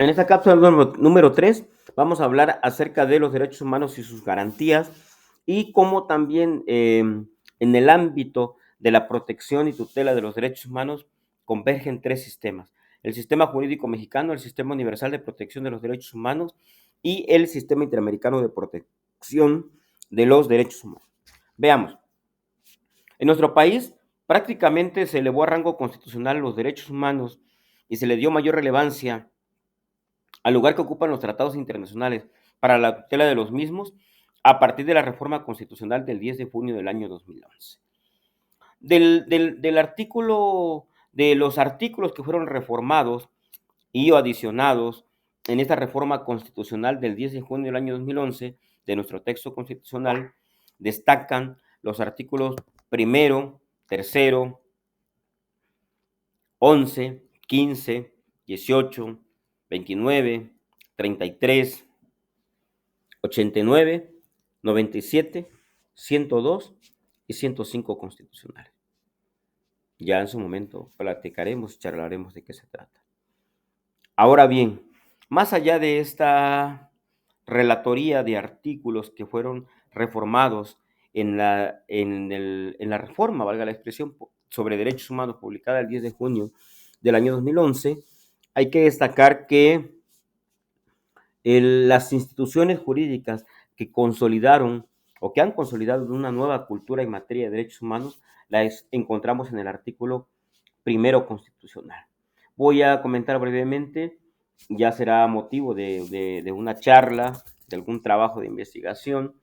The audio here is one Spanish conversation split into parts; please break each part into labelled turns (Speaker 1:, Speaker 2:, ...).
Speaker 1: En esta cápsula número 3 vamos a hablar acerca de los derechos humanos y sus garantías y cómo también en el ámbito de la protección y tutela de los derechos humanos convergen tres sistemas. El sistema jurídico mexicano, el sistema universal de protección de los derechos humanos y el sistema interamericano de protección de los derechos humanos. Veamos, en nuestro país prácticamente se elevó a rango constitucional los derechos humanos y se le dio mayor relevancia al lugar que ocupan los tratados internacionales para la tutela de los mismos a partir de la reforma constitucional del 10 de junio del año 2011. Del artículo, de los artículos que fueron reformados y o adicionados en esta reforma constitucional del 10 de junio del año 2011 de nuestro texto constitucional, destacan los artículos primero, tercero, 11, 15, 18, 29, 33, 89, 97, 102 y 105 constitucionales. Ya en su momento platicaremos y charlaremos de qué se trata. Ahora bien, más allá de esta relatoría de artículos que fueron reformados en la reforma, valga la expresión, sobre derechos humanos publicada el 10 de junio del año 2011, hay que destacar que las instituciones jurídicas que consolidaron o que han consolidado una nueva cultura en materia de derechos humanos, las encontramos en el artículo primero constitucional. Voy a comentar brevemente, ya será motivo de una charla, de algún trabajo de investigación,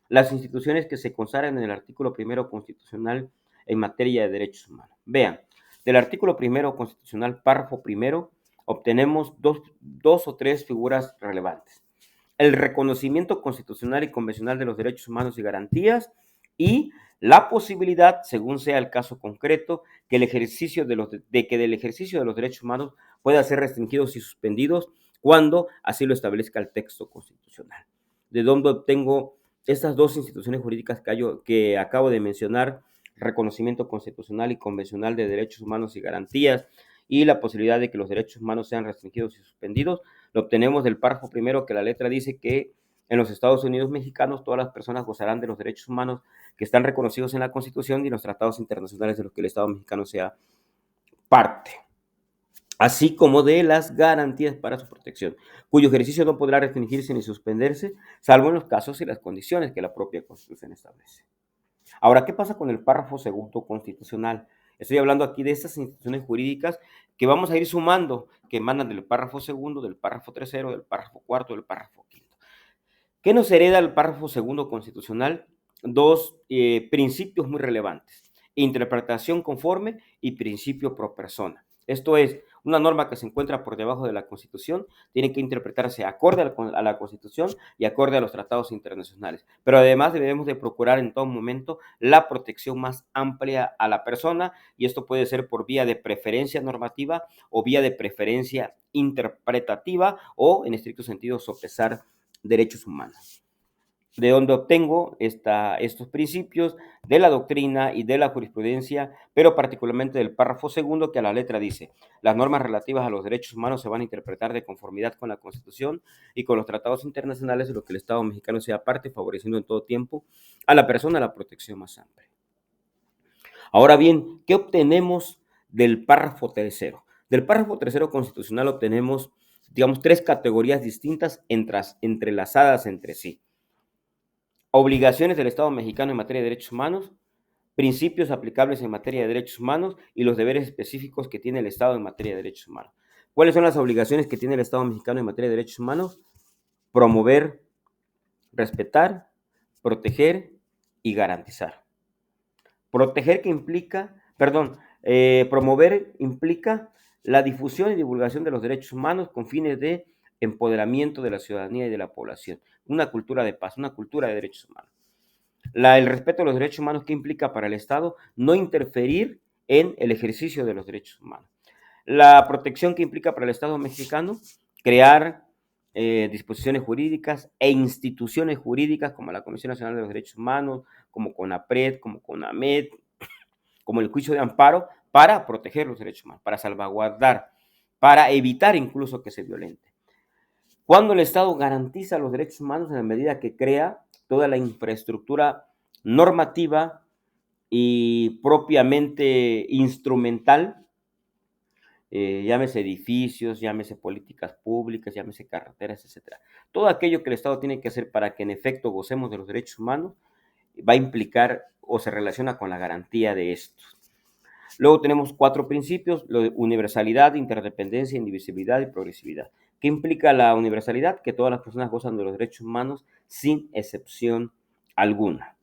Speaker 1: las instituciones que se consagran en el artículo primero constitucional en materia de derechos humanos. Vean, del artículo primero constitucional, párrafo primero, obtenemos dos o tres figuras relevantes. El reconocimiento constitucional y convencional de los derechos humanos y garantías y la posibilidad, según sea el caso concreto, que el ejercicio del ejercicio de los derechos humanos pueda ser restringidos y suspendidos cuando así lo establezca el texto constitucional. ¿De dónde obtengo estas dos instituciones jurídicas que acabo de mencionar? Reconocimiento constitucional y convencional de derechos humanos y garantías y la posibilidad de que los derechos humanos sean restringidos y suspendidos, lo obtenemos del párrafo primero, que la letra dice que en los Estados Unidos mexicanos todas las personas gozarán de los derechos humanos que están reconocidos en la Constitución y en los tratados internacionales de los que el Estado mexicano sea parte, así como de las garantías para su protección, cuyo ejercicio no podrá restringirse ni suspenderse, salvo en los casos y las condiciones que la propia Constitución establece. Ahora, ¿qué pasa con el párrafo segundo constitucional? Estoy hablando aquí de estas instituciones jurídicas que vamos a ir sumando, que emanan del párrafo segundo, del párrafo tercero, del párrafo cuarto, del párrafo quinto. ¿Qué nos hereda el párrafo segundo constitucional? Dos principios muy relevantes: interpretación conforme y principio pro persona. Esto es, una norma que se encuentra por debajo de la Constitución tiene que interpretarse acorde a la Constitución y acorde a los tratados internacionales. Pero además debemos de procurar en todo momento la protección más amplia a la persona, y esto puede ser por vía de preferencia normativa o vía de preferencia interpretativa o, en estricto sentido, sopesar derechos humanos. ¿De dónde obtengo estos principios? De la doctrina y de la jurisprudencia, pero particularmente del párrafo segundo, que a la letra dice: las normas relativas a los derechos humanos se van a interpretar de conformidad con la Constitución y con los tratados internacionales de los que el Estado mexicano sea parte, favoreciendo en todo tiempo a la persona la protección más amplia. Ahora bien, ¿qué obtenemos del párrafo tercero? Del párrafo tercero constitucional obtenemos, digamos, tres categorías distintas entrelazadas entre sí: obligaciones del Estado mexicano en materia de derechos humanos, principios aplicables en materia de derechos humanos y los deberes específicos que tiene el Estado en materia de derechos humanos. ¿Cuáles son las obligaciones que tiene el Estado mexicano en materia de derechos humanos? Promover, respetar, proteger y garantizar. Proteger que implica, perdón, promover implica la difusión y divulgación de los derechos humanos con fines de empoderamiento de la ciudadanía y de la población. Una cultura de paz, una cultura de derechos humanos. El respeto a los derechos humanos, ¿qué implica para el Estado? No interferir en el ejercicio de los derechos humanos. La protección que implica para el Estado mexicano, crear disposiciones jurídicas e instituciones jurídicas como la Comisión Nacional de los Derechos Humanos, como CONAPRED, como CONAMED, como el juicio de amparo, para proteger los derechos humanos, para salvaguardar, para evitar incluso que se violente. Cuando el Estado garantiza los derechos humanos en la medida que crea toda la infraestructura normativa y propiamente instrumental, llámese edificios, llámese políticas públicas, llámese carreteras, etcétera. Todo aquello que el Estado tiene que hacer para que en efecto gocemos de los derechos humanos va a implicar o se relaciona con la garantía de estos. Luego tenemos 4 principios: universalidad, interdependencia, indivisibilidad y progresividad. ¿Qué implica la universalidad? Que todas las personas gozan de los derechos humanos sin excepción alguna.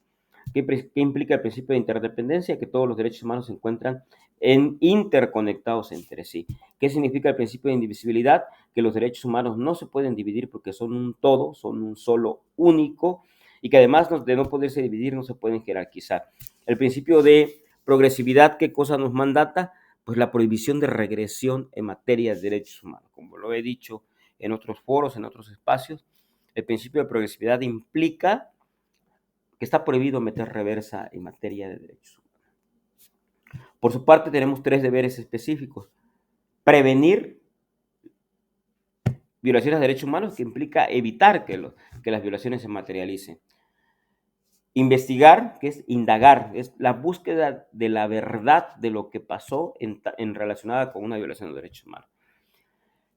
Speaker 1: ¿Qué implica el principio de interdependencia? Que todos los derechos humanos se encuentran interconectados entre sí. ¿Qué significa el principio de indivisibilidad? Que los derechos humanos no se pueden dividir porque son un todo, son un solo único, y que además de no poderse dividir no se pueden jerarquizar. El principio de progresividad, ¿qué cosa nos mandata? Pues la prohibición de regresión en materia de derechos humanos. Como lo he dicho en otros foros, en otros espacios, el principio de progresividad implica que está prohibido meter reversa en materia de derechos humanos. Por su parte, tenemos 3 deberes específicos: prevenir violaciones de derechos humanos, que implica evitar que las violaciones se materialicen; investigar, que es indagar, es la búsqueda de la verdad de lo que pasó en relacionada con una violación de derechos humanos.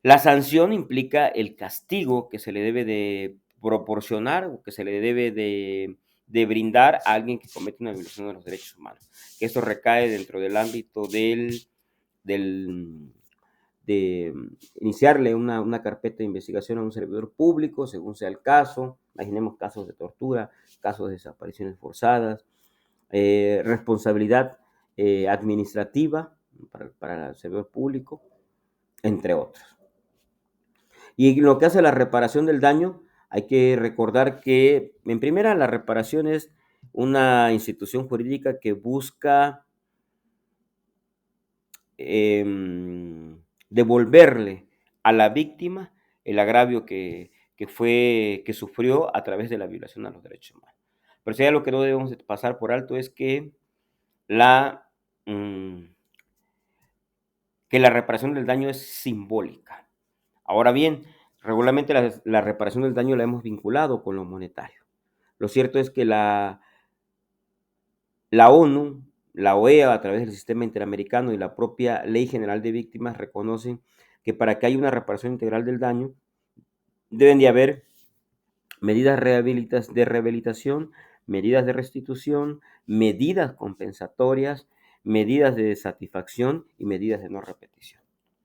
Speaker 1: La sanción implica el castigo que se le debe de proporcionar o que se le debe de brindar a alguien que comete una violación de los derechos humanos. Esto recae dentro del ámbito del de iniciarle una carpeta de investigación a un servidor público, según sea el caso. Imaginemos casos de tortura, casos de desapariciones forzadas, responsabilidad administrativa para el servidor público, entre otros. Y en lo que hace a la reparación del daño, hay que recordar que, en primera, la reparación es una institución jurídica que busca devolverle a la víctima el agravio que sufrió a través de la violación a los derechos humanos. Pero si hay algo que no debemos pasar por alto es la, mm, que la reparación del daño es simbólica. Ahora bien, regularmente la reparación del daño la hemos vinculado con lo monetario. Lo cierto es que la ONU, la OEA, a través del sistema interamericano y la propia Ley General de Víctimas reconocen que para que haya una reparación integral del daño deben de haber medidas de rehabilitación, medidas de restitución, medidas compensatorias, medidas de satisfacción y medidas de no repetición.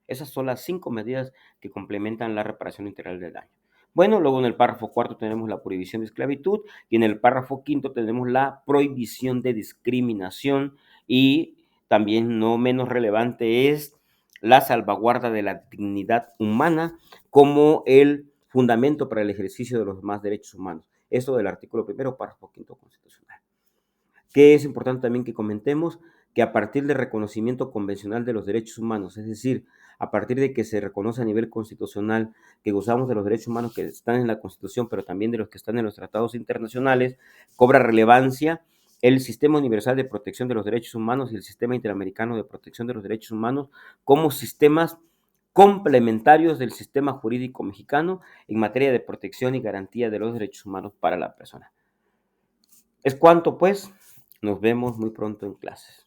Speaker 1: Esas son las 5 medidas que complementan la reparación integral del daño. Bueno, luego en el párrafo 4 tenemos la prohibición de esclavitud y en el párrafo 5 tenemos la prohibición de discriminación, y también no menos relevante es la salvaguarda de la dignidad humana como el fundamento para el ejercicio de los demás derechos humanos. Eso del artículo 1, párrafo 5 constitucional. Que es importante también que comentemos que a partir del reconocimiento convencional de los derechos humanos, es decir, a partir de que se reconoce a nivel constitucional que gozamos de los derechos humanos que están en la Constitución, pero también de los que están en los tratados internacionales, cobra relevancia el Sistema Universal de Protección de los Derechos Humanos y el Sistema Interamericano de Protección de los Derechos Humanos como sistemas complementarios del sistema jurídico mexicano en materia de protección y garantía de los derechos humanos para la persona. Es cuanto, pues. Nos vemos muy pronto en clases.